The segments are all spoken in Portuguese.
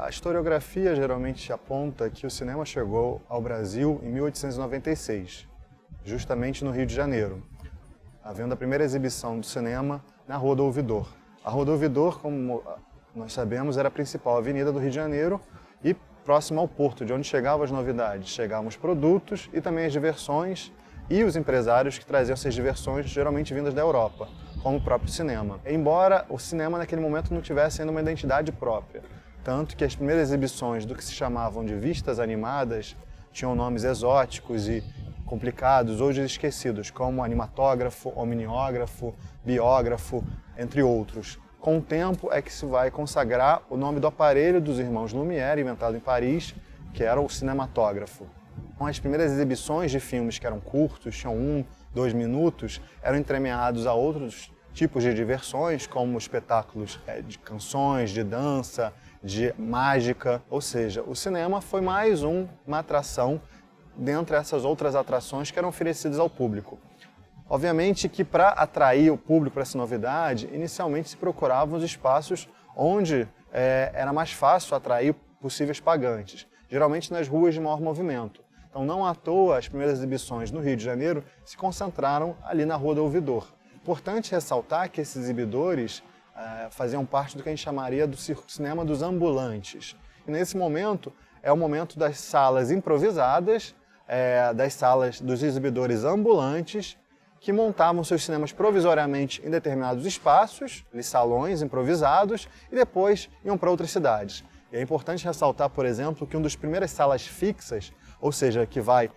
A historiografia geralmente aponta que o cinema chegou ao Brasil em 1896, justamente no Rio de Janeiro, havendo a primeira exibição do cinema na Rua do Ouvidor. A Rua do Ouvidor, como nós sabemos, era a principal avenida do Rio de Janeiro e próxima ao porto, de onde chegavam as novidades. Chegavam os produtos e também as diversões e os empresários que traziam essas diversões, geralmente vindas da Europa, como o próprio cinema. Embora o cinema naquele momento não tivesse ainda uma identidade própria, tanto que as primeiras exibições do que se chamavam de vistas animadas tinham nomes exóticos e complicados, hoje esquecidos, como animatógrafo, omniógrafo, biógrafo, entre outros. Com o tempo é que se vai consagrar o nome do aparelho dos irmãos Lumière, inventado em Paris, que era o cinematógrafo. As primeiras exibições de filmes que eram curtos, tinham 1, 2 minutos, eram entremeados a outros tipos de diversões, como espetáculos de canções, de dança, de mágica, ou seja, o cinema foi mais uma atração dentre essas outras atrações que eram oferecidas ao público. Obviamente que para atrair o público para essa novidade, inicialmente se procuravam os espaços onde era mais fácil atrair possíveis pagantes, geralmente nas ruas de maior movimento. Então não à toa as primeiras exibições no Rio de Janeiro se concentraram ali na Rua do Ouvidor. Importante ressaltar que esses exibidores faziam parte do que a gente chamaria do cinema dos ambulantes. E nesse momento é o momento das salas improvisadas, das salas dos exibidores ambulantes, que montavam seus cinemas provisoriamente em determinados espaços, salões improvisados, e depois iam para outras cidades. E é importante ressaltar, por exemplo, que uma das primeiras salas fixas, ou seja, que vai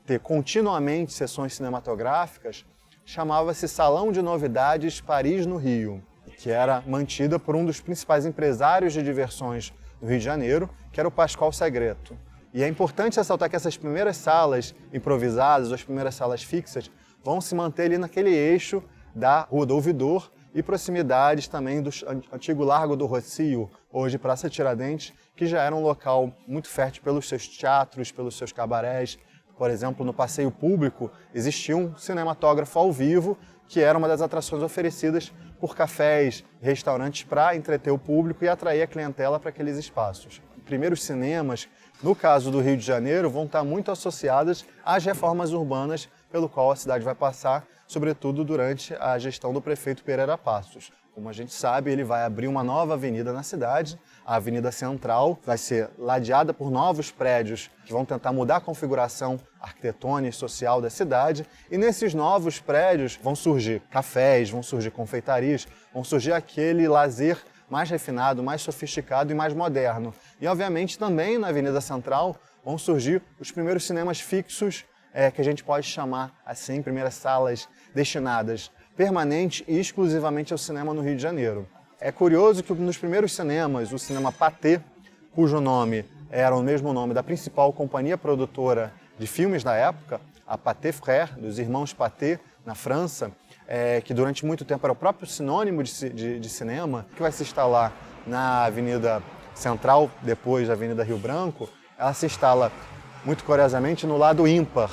ter continuamente sessões cinematográficas, chamava-se Salão de Novidades Paris no Rio, que era mantida por um dos principais empresários de diversões do Rio de Janeiro, que era o Pascoal Sagreto. E é importante ressaltar que essas primeiras salas improvisadas, as primeiras salas fixas, vão se manter ali naquele eixo da Rua do Ouvidor e proximidades também do antigo Largo do Rocio, hoje Praça Tiradentes, que já era um local muito fértil pelos seus teatros, pelos seus cabarés. Por exemplo, no passeio público existia um cinematógrafo ao vivo, que era uma das atrações oferecidas por cafés, restaurantes para entreter o público e atrair a clientela para aqueles espaços. Primeiros cinemas, no caso do Rio de Janeiro, vão estar muito associadas às reformas urbanas pelo qual a cidade vai passar, sobretudo durante a gestão do prefeito Pereira Passos. Como a gente sabe, ele vai abrir uma nova avenida na cidade, a Avenida Central, vai ser ladeada por novos prédios que vão tentar mudar a configuração arquitetônica e social da cidade, e nesses novos prédios vão surgir cafés, vão surgir confeitarias, vão surgir aquele lazer mais refinado, mais sofisticado e mais moderno. E, obviamente, também na Avenida Central vão surgir os primeiros cinemas fixos, que a gente pode chamar assim, primeiras salas destinadas permanente e exclusivamente ao cinema no Rio de Janeiro. É curioso que nos primeiros cinemas, o cinema Pathé, cujo nome era o mesmo nome da principal companhia produtora de filmes da época, a Pathé Frères, dos irmãos Pathé, na França, que durante muito tempo era o próprio sinônimo de cinema, que vai se instalar na Avenida Central, depois da Avenida Rio Branco, ela se instala, muito curiosamente, no lado ímpar,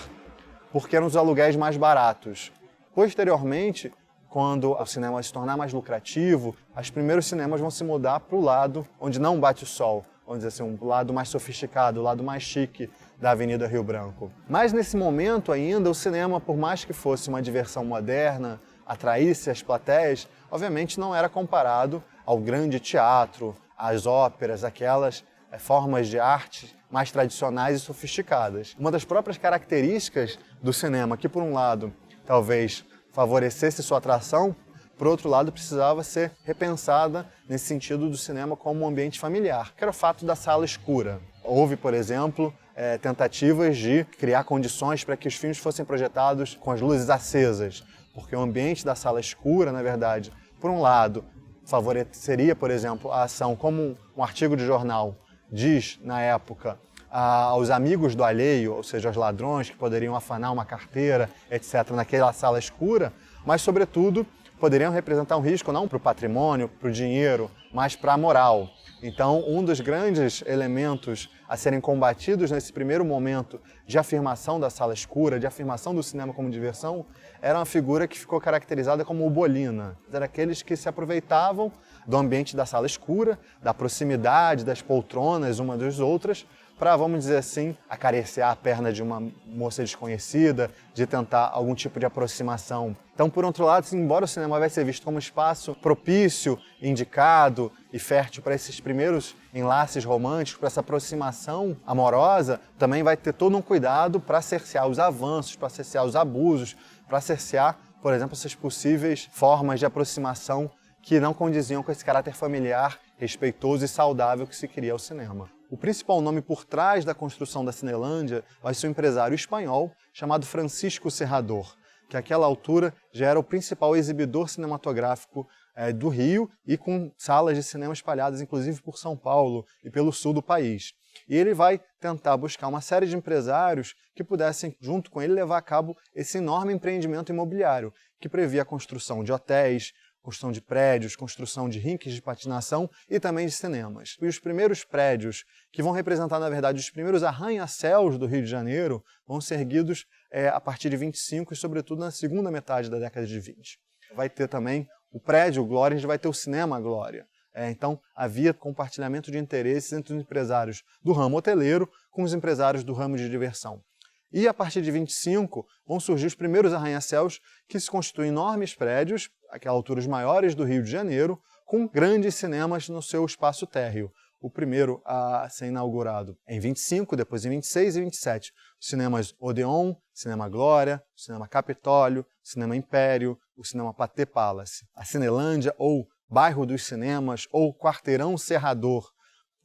porque eram os aluguéis mais baratos. Posteriormente, quando o cinema se tornar mais lucrativo, os primeiros cinemas vão se mudar para o lado onde não bate o sol, vamos dizer assim, um lado mais sofisticado, o lado mais chique da Avenida Rio Branco. Mas nesse momento ainda, o cinema, por mais que fosse uma diversão moderna, atraísse as plateias, obviamente não era comparado ao grande teatro, às óperas, aquelas formas de arte mais tradicionais e sofisticadas. Uma das próprias características do cinema, que por um lado talvez favorecesse sua atração por outro lado, precisava ser repensada nesse sentido do cinema como um ambiente familiar, que era o fato da sala escura. Houve, por exemplo, tentativas de criar condições para que os filmes fossem projetados com as luzes acesas, porque o ambiente da sala escura, na verdade, por um lado, favoreceria, por exemplo, a ação, como um artigo de jornal diz, na época, aos amigos do alheio, ou seja, aos ladrões que poderiam afanar uma carteira, etc., naquela sala escura, mas, sobretudo, poderiam representar um risco não para o patrimônio, para o dinheiro, mas para a moral. Então, um dos grandes elementos a serem combatidos nesse primeiro momento de afirmação da sala escura, de afirmação do cinema como diversão, era uma figura que ficou caracterizada como o bolina. Eram aqueles que se aproveitavam do ambiente da sala escura, da proximidade das poltronas uma das outras, para, vamos dizer assim, acariciar a perna de uma moça desconhecida, de tentar algum tipo de aproximação. Então, por outro lado, embora o cinema vai ser visto como um espaço propício, indicado e fértil para esses primeiros enlaces românticos, para essa aproximação amorosa, também vai ter todo um cuidado para cercear os avanços, para cercear os abusos, para cercear, por exemplo, essas possíveis formas de aproximação que não condiziam com esse caráter familiar, respeitoso e saudável que se queria ao cinema. O principal nome por trás da construção da Cinelândia vai ser um empresário espanhol chamado Francisco Serrador, que àquela altura já era o principal exibidor cinematográfico do Rio e com salas de cinema espalhadas inclusive por São Paulo e pelo sul do país. E ele vai tentar buscar uma série de empresários que pudessem, junto com ele, levar a cabo esse enorme empreendimento imobiliário, que previa a construção de hotéis, construção de prédios, construção de rinques de patinação e também de cinemas. E os primeiros prédios, que vão representar, na verdade, os primeiros arranha-céus do Rio de Janeiro, vão ser erguidos a partir de 25 e, sobretudo, na segunda metade da década de 20. Vai ter também o prédio Glória, a gente vai ter o cinema Glória. Então, havia compartilhamento de interesses entre os empresários do ramo hoteleiro com os empresários do ramo de diversão. E, a partir de 25, vão surgir os primeiros arranha-céus, que se constituem enormes prédios, àquela altura os maiores do Rio de Janeiro, com grandes cinemas no seu espaço térreo. O primeiro a ser inaugurado em 25, depois em 26 e 27. Os cinemas Odeon, Cinema Glória, Cinema Capitólio, Cinema Império, o Cinema Pathé Palace. A Cinelândia, ou Bairro dos Cinemas, ou Quarteirão Serrador,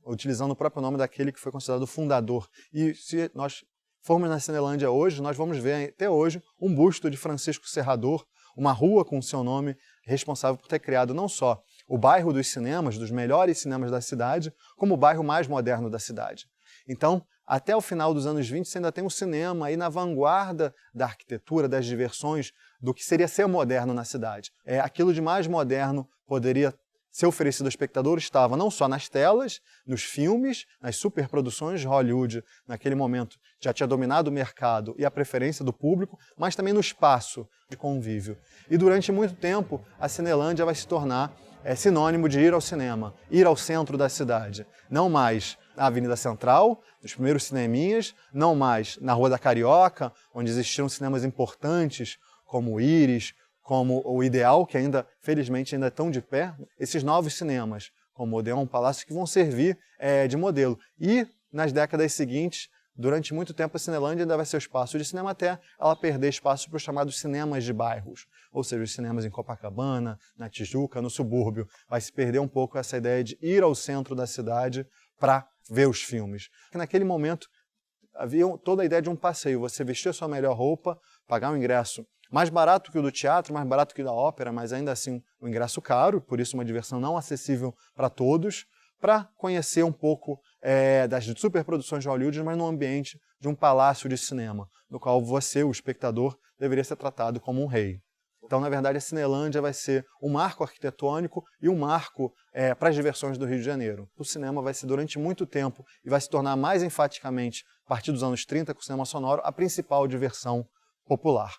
utilizando o próprio nome daquele que foi considerado o fundador. E se nós formos na Cinelândia hoje, nós vamos ver até hoje um busto de Francisco Serrador, uma rua com o seu nome, responsável por ter criado não só o bairro dos cinemas, dos melhores cinemas da cidade, como o bairro mais moderno da cidade. Então, até o final dos anos 20, você ainda tem um cinema aí na vanguarda da arquitetura, das diversões, do que seria ser moderno na cidade. Aquilo de mais moderno poderia ser oferecido ao espectador estava não só nas telas, nos filmes, nas superproduções de Hollywood, naquele momento já tinha dominado o mercado e a preferência do público, mas também no espaço de convívio. E durante muito tempo, a Cinelândia vai se tornar sinônimo de ir ao cinema, ir ao centro da cidade. Não mais na Avenida Central, nos primeiros cineminhas, não mais na Rua da Carioca, onde existiam cinemas importantes como o Íris, como o Ideal, que ainda, felizmente, ainda estão de pé, esses novos cinemas, como o Odeon Palácio, que vão servir de modelo. E, nas décadas seguintes, durante muito tempo, a Cinelândia ainda vai ser o espaço de cinema até ela perder espaço para os chamados cinemas de bairros, ou seja, os cinemas em Copacabana, na Tijuca, no subúrbio. Vai se perder um pouco essa ideia de ir ao centro da cidade para ver os filmes. Porque naquele momento havia toda a ideia de um passeio, você vestir a sua melhor roupa, pagar um ingresso mais barato que o do teatro, mais barato que o da ópera, mas ainda assim um ingresso caro, por isso uma diversão não acessível para todos, para conhecer um pouco das superproduções de Hollywood, mas no ambiente de um palácio de cinema, no qual você, o espectador, deveria ser tratado como um rei. Então, na verdade, a Cinelândia vai ser um marco arquitetônico e um marco para as diversões do Rio de Janeiro. O cinema vai ser, durante muito tempo, e vai se tornar mais enfaticamente, a partir dos anos 30, com o cinema sonoro, a principal diversão popular.